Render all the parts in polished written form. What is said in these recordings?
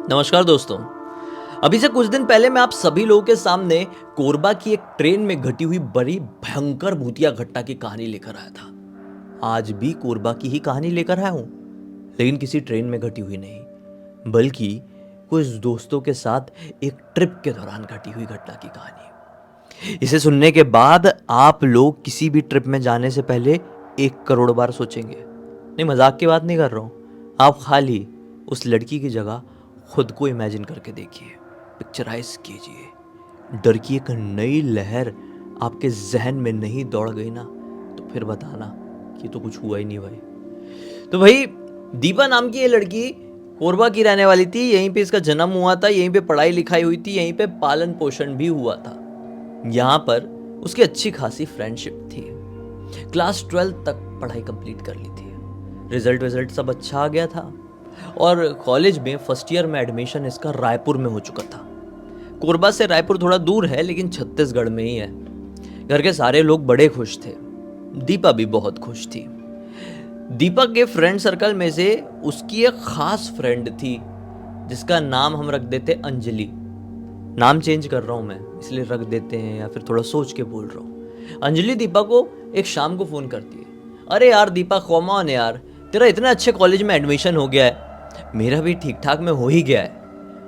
नमस्कार दोस्तों। अभी से कुछ दिन पहले मैं आप सभी लोगों के सामने कोरबा की एक ट्रेन में घटी हुई बड़ी भयंकर भूतिया घटना की कहानी लेकर आया था। आज भी कोरबा की ही कहानी लेकर आया हूं, लेकिन किसी ट्रेन में घटी हुई नहीं, बल्कि कुछ दोस्तों के साथ एक ट्रिप के दौरान घटी हुई घटना की कहानी। इसे सुनने के बाद आप लोग किसी भी ट्रिप में जाने से पहले 1 करोड़ बार सोचेंगे। नहीं, मजाक की बात नहीं कर रहा हूं। आप खाली उस लड़की की जगह खुद को इमेजिन करके देखिए, पिक्चराइज कीजिए। डर की एक नई लहर आपके जहन में नहीं दौड़ गई ना, तो फिर बताना कि तो कुछ हुआ ही नहीं भाई। तो भाई, दीपा नाम की ये लड़की कोरबा की रहने वाली थी। यहीं पे इसका जन्म हुआ था, यहीं पे पढ़ाई लिखाई हुई थी, यहीं पे पालन पोषण भी हुआ था। यहाँ पर उसकी अच्छी खासी फ्रेंडशिप थी। क्लास 12 तक पढ़ाई कंप्लीट कर ली थी। रिजल्ट सब अच्छा आ गया था और कॉलेज में फर्स्ट ईयर में एडमिशन इसका रायपुर में हो चुका था। कोरबा से रायपुर थोड़ा दूर है, लेकिन छत्तीसगढ़ में ही है। घर के सारे लोग बड़े खुश थे, दीपा भी बहुत खुश थी। दीपा के फ्रेंड सर्कल में से उसकी एक खास फ्रेंड थी, जिसका नाम हम रख देते अंजलि। नाम चेंज कर रहा हूं मैं, इसलिए रख देते हैं, या फिर थोड़ा सोच के बोल रहा हूं। अंजलि दीपा को एक शाम को फोन करती है, अरे यार दीपा, कॉम ऑन यार, तेरा इतने अच्छे कॉलेज में एडमिशन हो गया है, मेरा भी ठीक ठाक में हो ही गया है,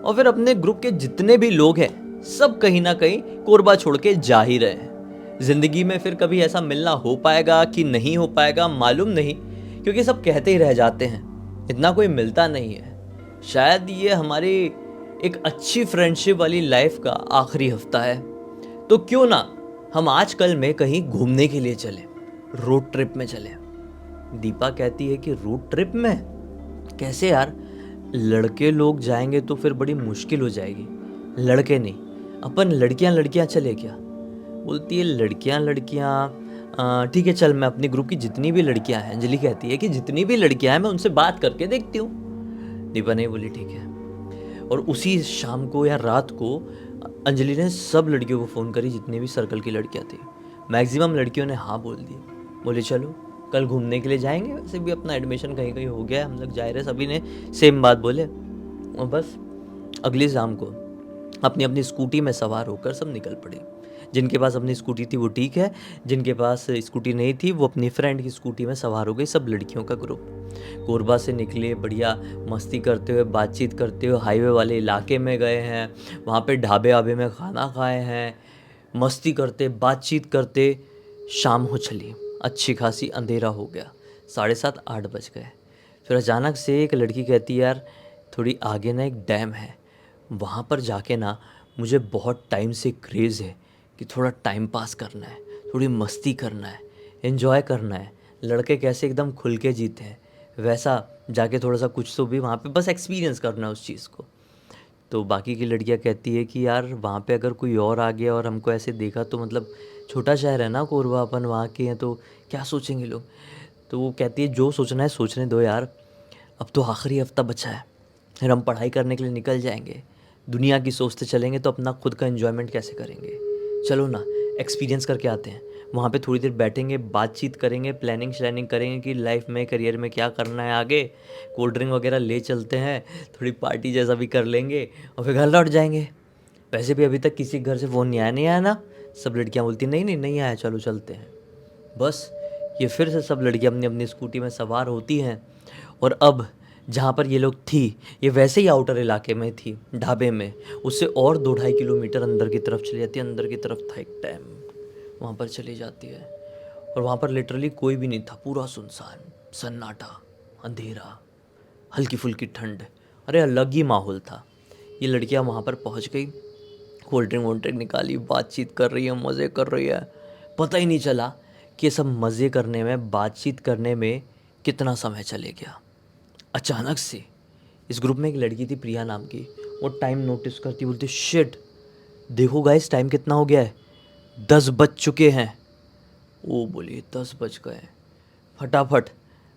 और फिर अपने ग्रुप के जितने भी लोग हैं सब कहीं ना कहीं कोरबा छोड़ के जा ही रहे हैं। जिंदगी में फिर कभी ऐसा मिलना हो पाएगा कि नहीं हो पाएगा मालूम नहीं, क्योंकि सब कहते ही रह जाते हैं, इतना कोई मिलता नहीं है। शायद ये हमारी एक अच्छी फ्रेंडशिप वाली लाइफ का आखिरी हफ्ता है। तो क्यों ना हम आजकल में कहीं घूमने के लिए चले, रोड ट्रिप में चले। दीपा कहती है कि रोड ट्रिप में कैसे यार, लड़के लोग जाएंगे तो फिर बड़ी मुश्किल हो जाएगी। लड़के नहीं, अपन लड़कियां लड़कियां चले क्या? बोलती है लड़कियां लड़कियां, ठीक है चल, मैं अपनी ग्रुप की जितनी भी लड़कियां हैं, अंजलि कहती है कि जितनी भी लड़कियां हैं मैं उनसे बात करके देखती हूँ। दीपा नहीं बोली ठीक है। और उसी शाम को या रात को अंजलि ने सब लड़कियों को फ़ोन करी, जितनी भी सर्कल की लड़कियां थी। मैक्सिमम लड़कियों ने हाँ बोल दी, बोले चलो कल घूमने के लिए जाएंगे, वैसे भी अपना एडमिशन कहीं कहीं हो गया है, हम लोग जा रहे। सभी ने सेम बात बोले, और बस अगली शाम को अपनी अपनी स्कूटी में सवार होकर सब निकल पड़े। जिनके पास अपनी स्कूटी थी वो ठीक है, जिनके पास स्कूटी नहीं थी वो अपनी फ्रेंड की स्कूटी में सवार हो गई, सब लड़कियों का ग्रुप। कोरबा से निकले, बढ़िया मस्ती करते हुए, बातचीत करते हुए हाईवे वाले इलाके में गए हैं। वहाँ पे ढाबे वाबे में खाना खाए हैं, मस्ती करते बातचीत करते शाम हो चली। अच्छी खासी अंधेरा हो गया, 7:30 8 बज गए। फिर अचानक से एक लड़की कहती है, यार थोड़ी आगे ना एक डैम है, वहाँ पर जाके ना मुझे बहुत टाइम से क्रेज़ है कि थोड़ा टाइम पास करना है, थोड़ी मस्ती करना है, एंजॉय करना है। लड़के कैसे एकदम खुल के जीते हैं, वैसा जाके थोड़ा सा कुछ तो भी वहाँ पे बस एक्सपीरियंस करना है उस चीज़ को। तो बाकी की लड़कियां कहती है कि यार वहाँ पे अगर कोई और आ गया और हमको ऐसे देखा तो मतलब छोटा शहर है ना कोरबा, अपन वहाँ के हैं तो क्या सोचेंगे लोग। तो वो कहती है जो सोचना है सोचने दो यार, अब तो आखिरी हफ्ता बचा है, फिर हम पढ़ाई करने के लिए निकल जाएंगे। दुनिया की सोचते चलेंगे तो अपना खुद का एन्जॉयमेंट कैसे करेंगे। चलो ना, एक्सपीरियंस करके आते हैं। वहाँ पे थोड़ी देर बैठेंगे, बातचीत करेंगे, प्लानिंग श्लैनिंग करेंगे कि लाइफ में करियर में क्या करना है आगे। कोल्ड ड्रिंक वगैरह ले चलते हैं, थोड़ी पार्टी जैसा भी कर लेंगे और फिर घर लौट जाएंगे। वैसे भी अभी तक किसी घर से फ़ोन नहीं आया ना। सब लड़कियाँ बोलती नहीं नहीं नहीं आया, चलो चलते हैं। बस ये फिर से सब लड़कियाँ अपनी अपनी स्कूटी में सवार होती हैं, और अब जहाँ पर ये लोग थी ये वैसे ही आउटर इलाके में थी, ढाबे में। उससे और 2-2.5 किलोमीटर अंदर की तरफ चली जाती है। अंदर की तरफ था एक डैम, वहाँ पर चली जाती है, और वहाँ पर लिटरली कोई भी नहीं था, पूरा सुनसान सन्नाटा, अंधेरा, हल्की फुल्की ठंड। अरे अलग ही माहौल था। ये लड़कियाँ वहाँ पर पहुँच गई, कोल्ड ड्रिंक वोल्ड ड्रिंक निकाली, बातचीत कर रही है, मज़े कर रही है। पता ही नहीं चला कि ये सब मज़े करने में, बातचीत करने में कितना समय चले गया। अचानक से इस ग्रुप में एक लड़की थी प्रिया नाम की, वो टाइम नोटिस करती, बोलती शिट, देखो गाइस टाइम कितना हो गया है, 10 बज चुके हैं। वो बोली 10 बज गए। फटाफट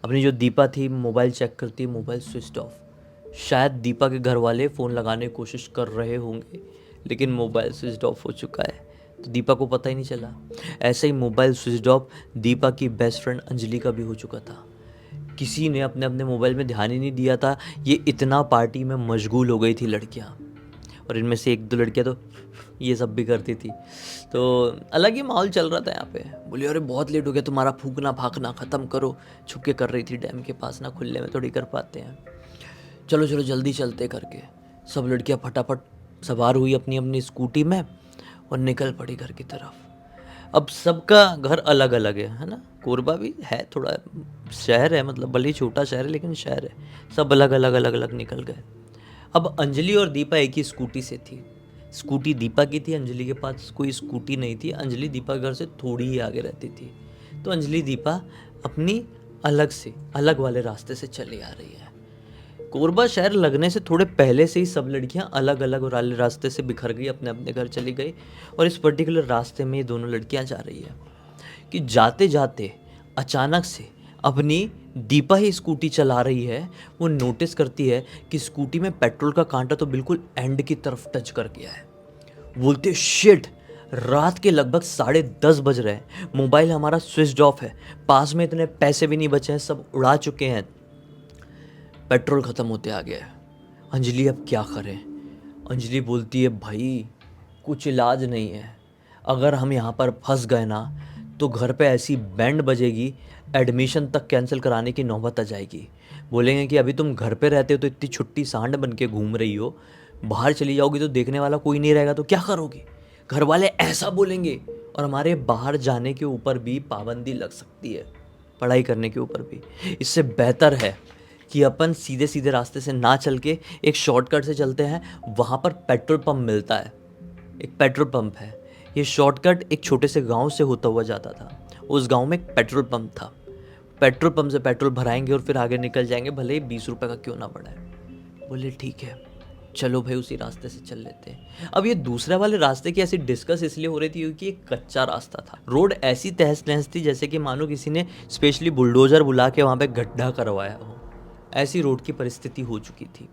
अपनी जो दीपा थी मोबाइल चेक करती, मोबाइल स्विच ऑफ। शायद दीपा के घर वाले फ़ोन लगाने की कोशिश कर रहे होंगे, लेकिन मोबाइल स्विच ऑफ हो चुका है, तो दीपा को पता ही नहीं चला। ऐसे ही मोबाइल स्विच ऑफ दीपा की बेस्ट फ्रेंड अंजलि का भी हो चुका था। किसी ने अपने अपने मोबाइल में ध्यान ही नहीं दिया था, ये इतना पार्टी में मशगूल हो गई थी लड़कियां। और इनमें से एक दो लड़कियां तो ये सब भी करती थी। तो अलग ही माहौल चल रहा था यहाँ पे। बोली अरे बहुत लेट हो गया, तुम्हारा फूकना फाकना ख़त्म करो। छुप के कर रही थी डैम के पास ना, खुले में थोड़ी कर पाते हैं। चलो चलो जल्दी चलते करके सब लड़कियां फटाफट सवार हुई अपनी अपनी स्कूटी में और निकल पड़ी घर की तरफ। अब सबका घर अलग अलग है ना। कोरबा भी है थोड़ा शहर है, मतलब भले ही छोटा शहर है लेकिन शहर है। सब अलग अलग अलग अलग निकल गए। अब अंजलि और दीपा एक ही स्कूटी से थी। स्कूटी दीपा की थी, अंजलि के पास कोई स्कूटी नहीं थी। अंजलि दीपा के घर से थोड़ी ही आगे रहती थी। तो अंजलि दीपा अपनी अलग वाले रास्ते से चली आ रही है। कोरबा शहर लगने से थोड़े पहले से ही सब लड़कियां अलग अलग वाले रास्ते से बिखर गई, अपने अपने घर चली गई। और इस पर्टिकुलर रास्ते में ये दोनों लड़कियां जा रही है कि जाते जाते अचानक से अपनी दीपा ही स्कूटी चला रही है। वो नोटिस करती है कि स्कूटी में पेट्रोल का कांटा तो बिल्कुल एंड की तरफ टच कर गया है। बोलते शिट, रात के लगभग 10:30 बज रहे हैं, मोबाइल हमारा स्विच ऑफ है, पास में इतने पैसे भी नहीं बचे हैं, सब उड़ा चुके हैं, पेट्रोल ख़त्म होते आ गया है। अंजलि अब क्या करें। अंजलि बोलती है भाई कुछ इलाज नहीं है, अगर हम यहाँ पर फंस गए ना तो घर पे ऐसी बैंड बजेगी, एडमिशन तक कैंसिल कराने की नौबत आ जाएगी। बोलेंगे कि अभी तुम घर पे रहते हो तो इतनी छुट्टी सांड बन के घूम रही हो, बाहर चली जाओगी तो देखने वाला कोई नहीं रहेगा तो क्या करोगी। घर वाले ऐसा बोलेंगे और हमारे बाहर जाने के ऊपर भी पाबंदी लग सकती है, पढ़ाई करने के ऊपर भी। इससे बेहतर है कि अपन सीधे सीधे रास्ते से ना चल के एक शॉर्टकट से चलते हैं। वहाँ पर पेट्रोल पंप मिलता है, एक पेट्रोल पंप है। ये शॉर्टकट एक छोटे से गांव से होता हुआ जाता था। उस गांव में एक पेट्रोल पंप था। पेट्रोल पंप से पेट्रोल भराएंगे और फिर आगे निकल जाएंगे, भले ही 20 रुपये का क्यों ना पड़ा है। बोले ठीक है चलो भाई उसी रास्ते से चल लेते हैं। अब ये दूसरे वाले रास्ते की ऐसी डिस्कस इसलिए हो रही थी क्योंकि एक कच्चा रास्ता था। रोड ऐसी तहस नहस थी जैसे कि मानो किसी ने स्पेशली बुलडोजर बुला के वहाँ पे गड्ढा करवाया हो। ऐसी रोड की परिस्थिति हो चुकी थी।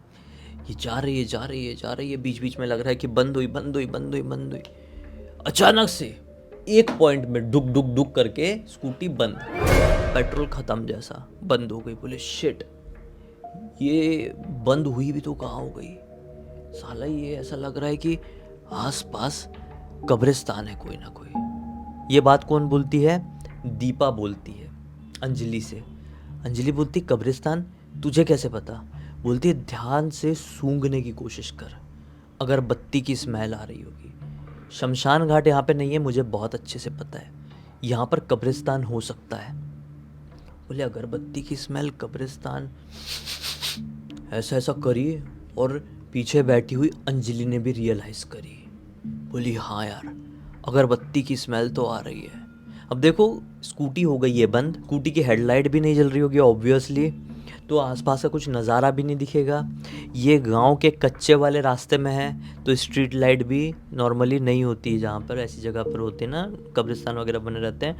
ये जा रही है जा रही है जा रही है, बीच बीच में लग रहा है कि बंद हुई बंद हुई बंद हुई बंद हुई। अचानक से एक पॉइंट में डुक डुक डुक करके स्कूटी बंद, पेट्रोल खत्म जैसा बंद हो गई। बोले शिट, ये बंद हुई भी तो कहाँ हो गई साला। ये ऐसा लग रहा है कि आसपास कब्रिस्तान है कोई ना कोई। ये बात कौन बोलती है? दीपा बोलती है अंजलि से। अंजलि बोलती कब्रिस्तान, तुझे कैसे पता? बोलती है ध्यान से सूंघने की कोशिश कर, अगरबत्ती की स्मेल आ रही होगी। शमशान घाट यहाँ पे नहीं है, मुझे बहुत अच्छे से पता है, यहाँ पर कब्रिस्तान हो सकता है। बोले अगरबत्ती की स्मेल, कब्रिस्तान, ऐसा ऐसा करिए। और पीछे बैठी हुई अंजलि ने भी रियलाइज़ करी। बोली हाँ यार, अगरबत्ती की स्मेल तो आ रही है। अब देखो स्कूटी हो गई है बंद, स्कूटी की हेडलाइट भी नहीं जल रही होगी ऑब्वियसली, तो आसपास का कुछ नज़ारा भी नहीं दिखेगा। ये गांव के कच्चे वाले रास्ते में है तो स्ट्रीट लाइट भी नॉर्मली नहीं होती है। जहाँ पर ऐसी जगह पर होते हैं ना, कब्रिस्तान वगैरह बने रहते हैं,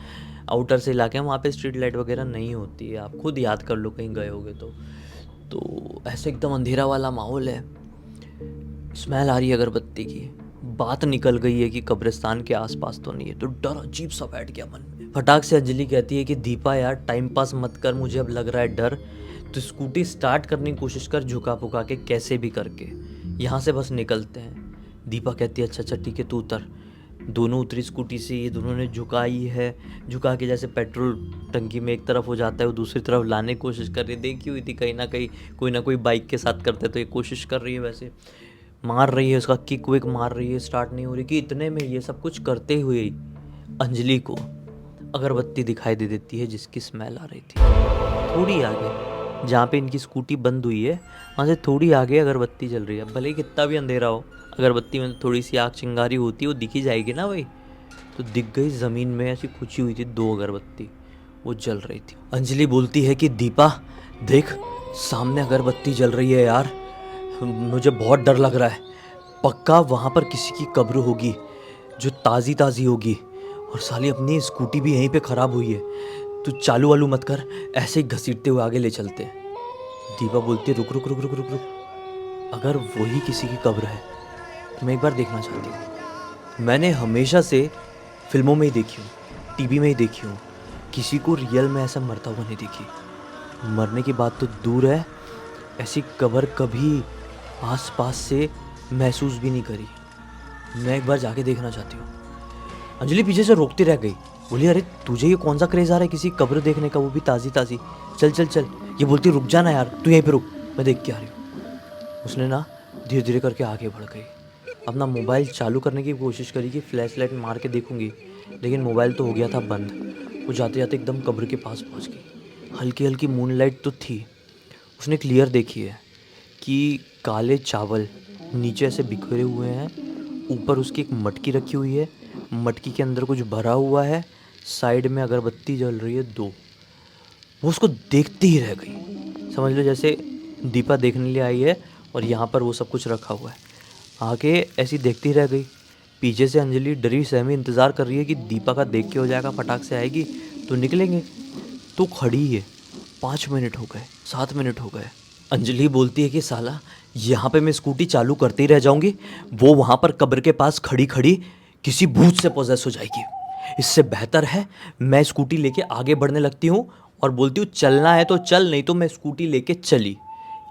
आउटर से इलाके हैं, वहाँ पे स्ट्रीट लाइट वगैरह नहीं होती है। आप खुद याद कर लो कहीं गए होगे तो ऐसे एकदम अंधेरा वाला माहौल है, स्मेल आ रही है अगरबत्ती की। बात निकल गई है कि कब्रिस्तान के आसपास तो नहीं है, तो डर अजीब सा बैठ गया मन में। फटाक से अंजलि कहती है कि दीपा यार टाइम पास मत कर, मुझे अब लग रहा है डर, तो स्कूटी स्टार्ट करने की कोशिश कर, झुका पुका के कैसे भी करके यहाँ से बस निकलते हैं। दीपा कहती है अच्छा अच्छा ठीक है तू उतर। दोनों उतरी स्कूटी से, ये दोनों ने झुकाई है, झुका के जैसे पेट्रोल टंकी में एक तरफ हो जाता है वो दूसरी तरफ लाने की कोशिश कर रही है। देखी हुई थी कहीं ना कहीं कोई ना कोई बाइक के साथ करते तो ये कोशिश कर रही है, वैसे मार रही है, उसका किक विक मार रही है, स्टार्ट नहीं हो रही। कि इतने में ये सब कुछ करते हुए अंजलि को अगरबत्ती दिखाई दे देती है जिसकी स्मेल आ रही थी। थोड़ी आगे जहाँ पे इनकी स्कूटी बंद हुई है वहाँ से थोड़ी आगे अगरबत्ती जल रही है। भले ही कितना भी अंधेरा हो, अगरबत्ती में थोड़ी सी आग चिंगारी होती है, वो दिखी जाएगी ना भाई। तो दिख गई ज़मीन में ऐसी खुची हुई थी 2 अगरबत्ती, वो जल रही थी। अंजलि बोलती है कि दीपा देख सामने अगरबत्ती जल रही है यार, मुझे बहुत डर लग रहा है। पक्का वहाँ पर किसी की कब्र होगी जो ताज़ी ताज़ी होगी, और साली अपनी स्कूटी भी यहीं पे ख़राब हुई है। तू चालू वालू मत कर, ऐसे ही घसीटते हुए आगे ले चलते हैं। दीपा बोलती है रुक रुक रुक रुक रुक रुक, अगर वही किसी की कब्र है तो मैं एक बार देखना चाहती हूँ। मैंने हमेशा से फिल्मों में ही देखी हूँ, टीवी में ही देखी हूँ, किसी को रियल में ऐसा मरता हुआ नहीं देखी। मरने की बात तो दूर है, ऐसी कब्र कभी आस-पास से महसूस भी नहीं करी। मैं एक बार जाके देखना चाहती हूँ। अंजलि पीछे से रोकती रह गई। बोली, अरे तुझे ये कौन सा क्रेज़ आ रहा है किसी कब्र देखने का, वो भी ताज़ी-ताज़ी। चल, चल, चल। ये बोलती, रुक जा ना यार, तू यहीं पे रुक, मैं देख के आ रही हूँ। उसने ना धीरे-धीरे करके आगे बढ़ गई। अपना मोबाइल चालू करने की कोशिश करी कि फ्लैश लाइट मार के देखूँगी, लेकिन मोबाइल तो हो गया था बंद। वो जाते-जाते एकदम कब्र के पास पहुँच गई। हल्की-हल्की मूनलाइट तो थी। उसने क्लियर देखी है कि काले चावल नीचे ऐसे बिखरे हुए हैं, ऊपर उसकी एक मटकी रखी हुई है, मटकी के अंदर कुछ भरा हुआ है, साइड में अगरबत्ती जल रही है 2। वो उसको देखते ही रह गई। समझ लो जैसे दीपा देखने लिए आई है और यहाँ पर वो सब कुछ रखा हुआ है। आके ऐसी देखती रह गई। पीछे से अंजलि डरी सहमी इंतज़ार कर रही है कि दीपा का देख के हो जाएगा, फटाक से आएगी तो निकलेंगे। तो खड़ी है। 5 मिनट हो गए, 7 मिनट हो गए। अंजलि बोलती है कि साला यहाँ पे मैं स्कूटी चालू करते ही रह जाऊंगी, वो वहाँ पर कब्र के पास खड़ी खड़ी किसी भूत से पोजेस हो जाएगी। इससे बेहतर है मैं स्कूटी लेके आगे बढ़ने लगती हूँ और बोलती हूँ चलना है तो चल, नहीं तो मैं स्कूटी लेके चली।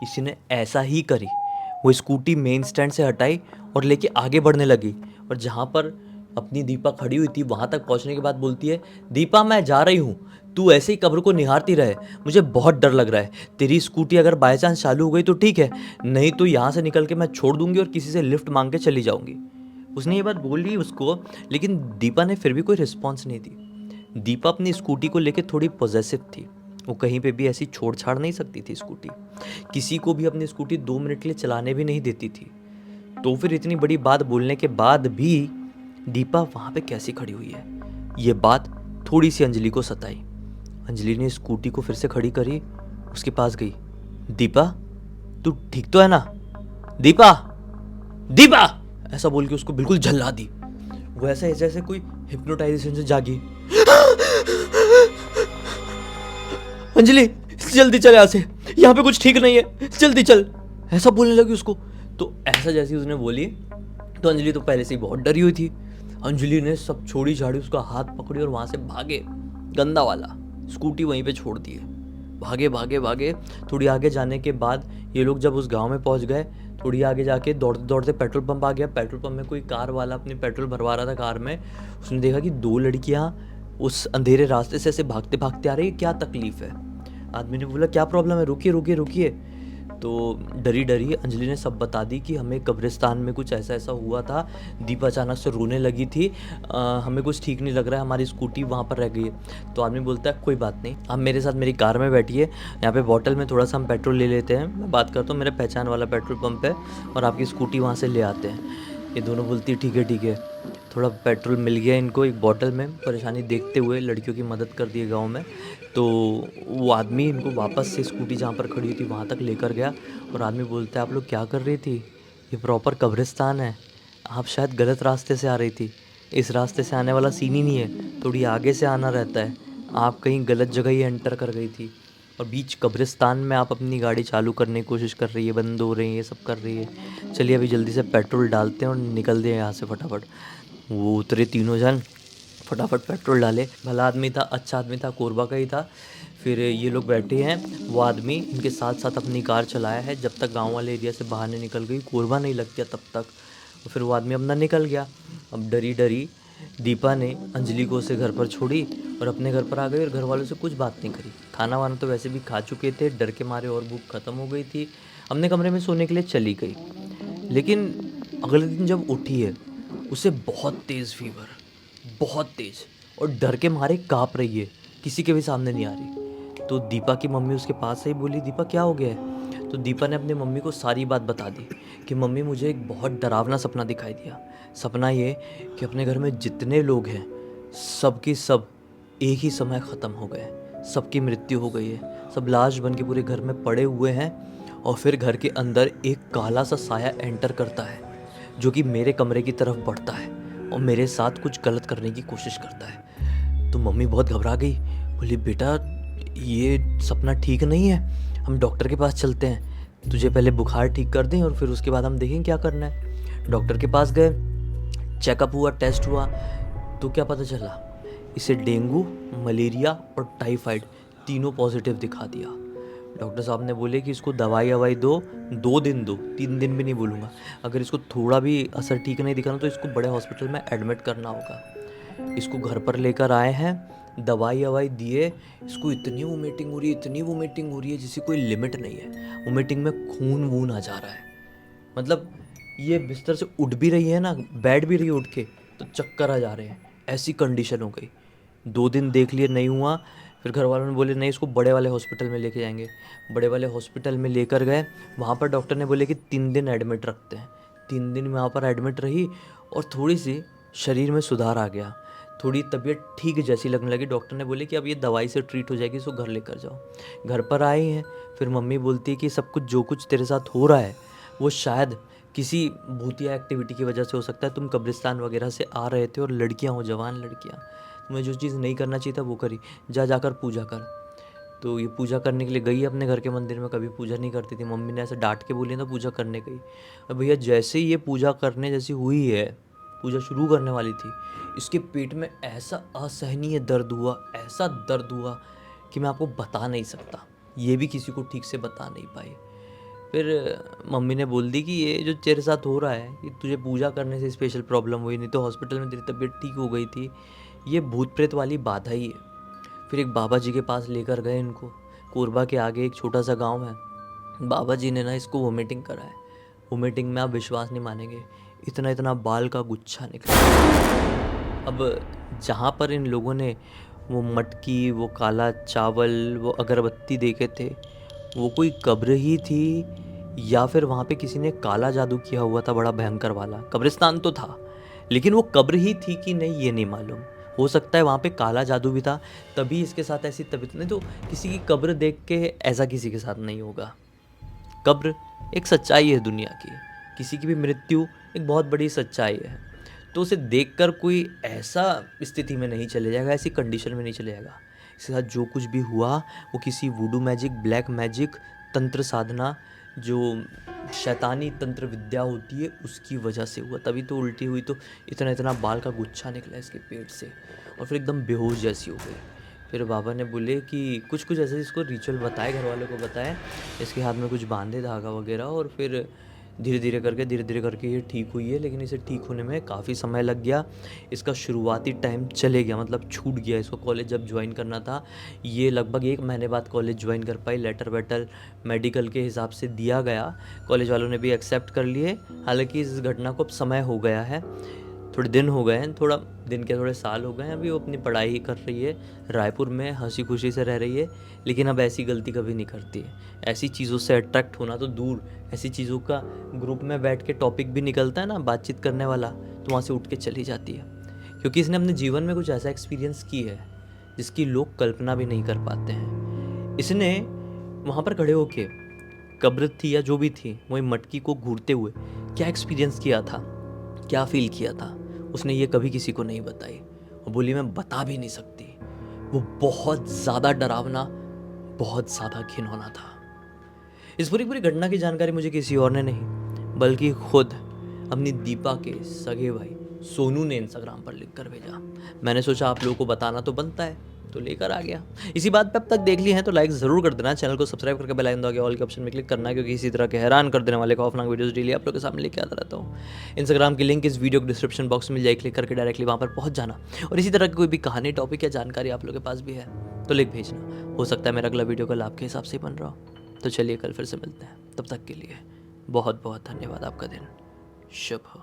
इसी ने ऐसा ही करी। वो स्कूटी मेन स्टैंड से हटाई और लेके आगे बढ़ने लगी, और जहाँ पर अपनी दीपा खड़ी हुई थी वहाँ तक पहुँचने के बाद बोलती है, दीपा मैं जा रही हूँ, तू ऐसे ही कब्र को निहारती रहे, मुझे बहुत डर लग रहा है। तेरी स्कूटी अगर बाय चांस चालू हो गई तो ठीक है, नहीं तो यहाँ से निकल के मैं छोड़ दूंगी और किसी से लिफ्ट मांग के चली जाऊंगी। उसने ये बात बोली उसको, लेकिन दीपा ने फिर भी कोई रिस्पॉन्स नहीं दी। दीपा अपनी स्कूटी को लेकर थोड़ी पॉजेसिव थी। वो कहीं पे भी ऐसी छोड़ छाड़ नहीं सकती थी स्कूटी, किसी को भी अपनी स्कूटी 2 मिनट के लिए चलाने भी नहीं देती थी। तो फिर इतनी बड़ी बात बोलने के बाद भी दीपा वहाँ पे कैसी खड़ी हुई है, ये बात थोड़ी सी अंजलि को सताई। अंजलि ने स्कूटी को फिर से खड़ी करी, उसके पास गई। दीपा तू ठीक तो है ना? दीपा, दीपा, ऐसा बोल के उसको बिल्कुल झल्ला दी। वो ऐसा जैसे कोई हिप्नोटाइजेशन से जागी। अंजलि जल्दी चल यहाँ से, यहाँ पे कुछ ठीक नहीं है, जल्दी चल, ऐसा बोलने लगी उसको। तो ऐसा जैसे उसने बोली तो अंजलि तो पहले से ही बहुत डरी हुई थी। अंजलि ने सब छोड़ी झाड़ी, उसका हाथ पकड़ी और वहां से भागे, गंदा वाला, स्कूटी वहीं पे छोड़ दिए। भागे भागे भागे, थोड़ी आगे जाने के बाद ये लोग जब उस गांव में पहुंच गए, थोड़ी आगे जाके दौड़ते दौड़ते पेट्रोल पंप आ गया। पेट्रोल पंप में कोई कार वाला अपनी पेट्रोल भरवा रहा था कार में। उसने देखा कि 2 लड़कियां उस अंधेरे रास्ते से ऐसे भागते भागते आ रही है, क्या तकलीफ है? आदमी ने बोला क्या प्रॉब्लम है, रुकिए रुकिए रुकिए। तो डरी डरी अंजलि ने सब बता दी कि हमें कब्रिस्तान में कुछ ऐसा ऐसा हुआ था, दीपा अचानक से रोने लगी थी, हमें कुछ ठीक नहीं लग रहा है, हमारी स्कूटी वहाँ पर रह गई है। तो आदमी बोलता है कोई बात नहीं, आप मेरे साथ मेरी कार में बैठिए, यहाँ पे बॉटल में थोड़ा सा हम पेट्रोल ले लेते हैं, मैं बात करता हूँ, मेरा पहचान वाला पेट्रोल पंप है, और आपकी स्कूटी वहाँ से ले आते हैं। ये दोनों बोलती है ठीक है ठीक है। थोड़ा पेट्रोल मिल गया इनको एक बॉटल में, परेशानी देखते हुए लड़कियों की मदद कर दी है गाँव में। तो वो आदमी इनको वापस से स्कूटी जहाँ पर खड़ी हुई थी वहाँ तक लेकर गया, और आदमी बोलता है आप लोग क्या कर रही थी, ये प्रॉपर कब्रिस्तान है, आप शायद गलत रास्ते से आ रही थी, इस रास्ते से आने वाला सीन ही नहीं है, थोड़ी आगे से आना रहता है, आप कहीं गलत जगह ही एंटर कर गई थी, और बीच कब्रिस्तान में आप अपनी गाड़ी चालू करने की कोशिश कर रही है, बंद हो रही है, ये सब कर रही है, चलिए अभी जल्दी से पेट्रोल डालते हैं और निकल दें यहाँ से फटाफट। वो उतरे तीनों जन, फटाफट पेट्रोल डाले। भला आदमी था, अच्छा आदमी था, कोरबा का ही था। फिर ये लोग बैठे हैं, वो आदमी इनके साथ साथ अपनी कार चलाया है जब तक गांव वाले एरिया से बाहर नहीं निकल गई, कोरबा नहीं लग गया तब तक। और फिर वो आदमी अपना निकल गया। अब डरी डरी दीपा ने अंजलि को उसे घर पर छोड़ी और अपने घर पर आ गई, और घर वालों से कुछ बात नहीं करी। खाना वाना तो वैसे भी खा चुके थे, डर के मारे और भूख ख़त्म हो गई थी, अपने कमरे में सोने के लिए चली गई। लेकिन अगले दिन जब उठी है, उसे बहुत तेज़ फीवर, बहुत तेज़, और डर के मारे काँप रही है, किसी के भी सामने नहीं आ रही। तो दीपा की मम्मी उसके पास से ही बोली, दीपा क्या हो गया है? तो दीपा ने अपनी मम्मी को सारी बात बता दी कि मम्मी मुझे एक बहुत डरावना सपना दिखाई दिया। सपना ये कि अपने घर में जितने लोग हैं सब की सब एक ही समय ख़त्म हो गए, सबकी मृत्यु हो गई है, सब लाश बन के पूरे घर में पड़े हुए हैं। और फिर घर के अंदर एक काला सा साया एंटर करता है जो कि मेरे कमरे की तरफ बढ़ता है और मेरे साथ कुछ गलत करने की कोशिश करता है। तो मम्मी बहुत घबरा गई, बोली बेटा ये सपना ठीक नहीं है, हम डॉक्टर के पास चलते हैं, तुझे पहले बुखार ठीक कर दें और फिर उसके बाद हम देखें क्या करना है। डॉक्टर के पास गए, चेकअप हुआ, टेस्ट हुआ, तो क्या पता चला, इसे डेंगू, मलेरिया और टाइफाइड तीनों पॉजिटिव दिखा दिया। डॉक्टर साहब ने बोले कि इसको दवाई ववाई दो, 2 दिन दो, 3 दिन भी नहीं बोलूँगा। अगर इसको थोड़ा भी असर ठीक नहीं दिखा ना तो इसको बड़े हॉस्पिटल में एडमिट करना होगा। इसको घर पर लेकर आए हैं, दवाई ववाई दिए, इसको इतनी वोमिटिंग हो रही है, इतनी वोमिटिंग हो रही है जिसकी कोई लिमिट नहीं है। वोमिटिंग में खून वून आ जा रहा है, मतलब ये बिस्तर से उठ भी रही है ना, बैठ भी रही है उठ के, तो चक्कर आ जा रहे हैं, ऐसी कंडीशन हो गई। 2 दिन देख लिए नहीं हुआ, फिर घर वालों ने बोले नहीं इसको बड़े वाले हॉस्पिटल में लेके जाएंगे। बड़े वाले हॉस्पिटल में लेकर गए, वहाँ पर डॉक्टर ने बोले कि 3 दिन एडमिट रखते हैं। 3 दिन वहाँ पर एडमिट रही और थोड़ी सी शरीर में सुधार आ गया, थोड़ी तबीयत ठीक जैसी लगने लगी। डॉक्टर ने बोले कि अब ये दवाई से ट्रीट हो जाएगी, इसको घर लेकर जाओ। घर पर आई हैं, फिर मम्मी बोलती है कि सब कुछ जो कुछ तेरे साथ हो रहा है वो शायद किसी भूतिया एक्टिविटी की वजह से हो सकता है। तुम कब्रिस्तान वगैरह से आ रहे थे और लड़कियां हो, जवान लड़कियां, तुम्हें जो चीज़ नहीं करना चाहिए था वो करी, जाकर पूजा कर। तो ये पूजा करने के लिए गई अपने घर के मंदिर में, कभी पूजा नहीं करती थी। मम्मी ने ऐसे डांट के बोली तो पूजा करने गई। और भैया जैसे ही ये पूजा करने जैसी हुई है, पूजा शुरू करने वाली थी, इसके पेट में ऐसा असहनीय दर्द हुआ, ऐसा दर्द हुआ कि मैं आपको बता नहीं सकता। ये भी किसी को ठीक से बता नहीं पाई। फिर मम्मी ने बोल दी कि ये जो तेरे साथ हो रहा है ये तुझे पूजा करने से स्पेशल प्रॉब्लम हुई, नहीं तो हॉस्पिटल में तेरी तबीयत ठीक हो गई थी। ये भूत प्रेत वाली बाधा ही है। फिर एक बाबा जी के पास लेकर गए इनको। कोरबा के आगे एक छोटा सा गांव है। बाबा जी ने ना इसको वोमिटिंग कराया। वोमिटिंग में आप विश्वास नहीं मानेंगे, इतना इतना बाल का गुच्छा निकला। अब जहाँ पर इन लोगों ने वो मटकी, वो काला चावल, वो अगरबत्ती देखे थे, वो कोई कब्र ही थी या फिर वहाँ पे किसी ने काला जादू किया हुआ था बड़ा भयंकर वाला। कब्रिस्तान तो था लेकिन वो कब्र ही थी कि नहीं ये नहीं मालूम। हो सकता है वहाँ पे काला जादू भी था, तभी इसके साथ ऐसी तबीयत। नहीं तो किसी की कब्र देख के ऐसा किसी के साथ नहीं होगा। कब्र एक सच्चाई है दुनिया की, किसी की भी मृत्यु एक बहुत बड़ी सच्चाई है। तो उसे देखकर कोई ऐसा स्थिति में नहीं चले जाएगा, ऐसी कंडीशन में नहीं चले जाएगा। इसके साथ जो कुछ भी हुआ वो किसी वुडू मैजिक, ब्लैक मैजिक, तंत्र साधना, जो शैतानी तंत्र विद्या होती है उसकी वजह से हुआ। तभी तो उल्टी हुई, तो इतना इतना बाल का गुच्छा निकला इसके पेट से और फिर एकदम बेहोश जैसी हो गई। फिर बाबा ने बोले कि कुछ कुछ ऐसे इसको रिचुअल बताए, घर वालों को बताए, इसके हाथ में कुछ बांधे धागा वगैरह, और फिर धीरे धीरे करके ये ठीक हुई है। लेकिन इसे ठीक होने में काफ़ी समय लग गया। इसका शुरुआती टाइम चले गया, मतलब छूट गया। इसको कॉलेज जब ज्वाइन करना था, ये लगभग 1 महीने बाद कॉलेज ज्वाइन कर पाई। लेटर वेटर मेडिकल के हिसाब से दिया गया, कॉलेज वालों ने भी एक्सेप्ट कर लिए। हालांकि इस घटना को अब समय हो गया है, थोड़े दिन हो गए हैं, थोड़ा दिन के थोड़े साल हो गए हैं। अभी वो अपनी पढ़ाई कर रही है रायपुर में, हंसी खुशी से रह रही है। लेकिन अब ऐसी गलती कभी नहीं करती है। ऐसी चीज़ों से अट्रैक्ट होना तो दूर, ऐसी चीज़ों का ग्रुप में बैठ के टॉपिक भी निकलता है ना बातचीत करने वाला, तो वहाँ से उठ के चली जाती है। क्योंकि इसने अपने जीवन में कुछ ऐसा एक्सपीरियंस की है जिसकी लोग कल्पना भी नहीं कर पाते हैं। इसने वहाँ पर खड़े होके, कब्र थी या जो भी थी, वही मटकी को घूरते हुए क्या एक्सपीरियंस किया था, क्या फील किया था, उसने ये कभी किसी को नहीं बताई। और बोली मैं बता भी नहीं सकती। वो बहुत ज़्यादा डरावना, बहुत ज़्यादा घिनौना था। इस पूरी पूरी घटना की जानकारी मुझे किसी और ने नहीं बल्कि खुद अपनी दीपा के सगे भाई सोनू ने इंस्टाग्राम पर लिख कर भेजा। मैंने सोचा आप लोगों को बताना तो बनता है, तो लेकर आ गया। इसी बात पे अब तक देख लिए हैं तो लाइक ज़रूर कर देना, चैनल को सब्सक्राइब करके बेल आइकन दबा के ऑल के ऑप्शन में क्लिक करना, क्योंकि इसी तरह के हैरान कर देने वाले खौफनाक वीडियोस डेली आप लोगों के सामने लेके आता रहता हूँ। इंस्टाग्राम की लिंक इस वीडियो के डिस्क्रिप्शन बॉक्स में मिल जाएगी, क्लिक करके डायरेक्टली वहाँ पर पहुँच जाना। और इसी तरह की कोई भी कहानी, टॉपिक या जानकारी आप लोगों के पास भी है तो लिख भेजना। हो सकता है मेरा अगला वीडियो कल आपके हिसाब से ही बन रहा हो। तो चलिए कल फिर से मिलते हैं, तब तक के लिए बहुत बहुत धन्यवाद। आपका दिन शुभ हो।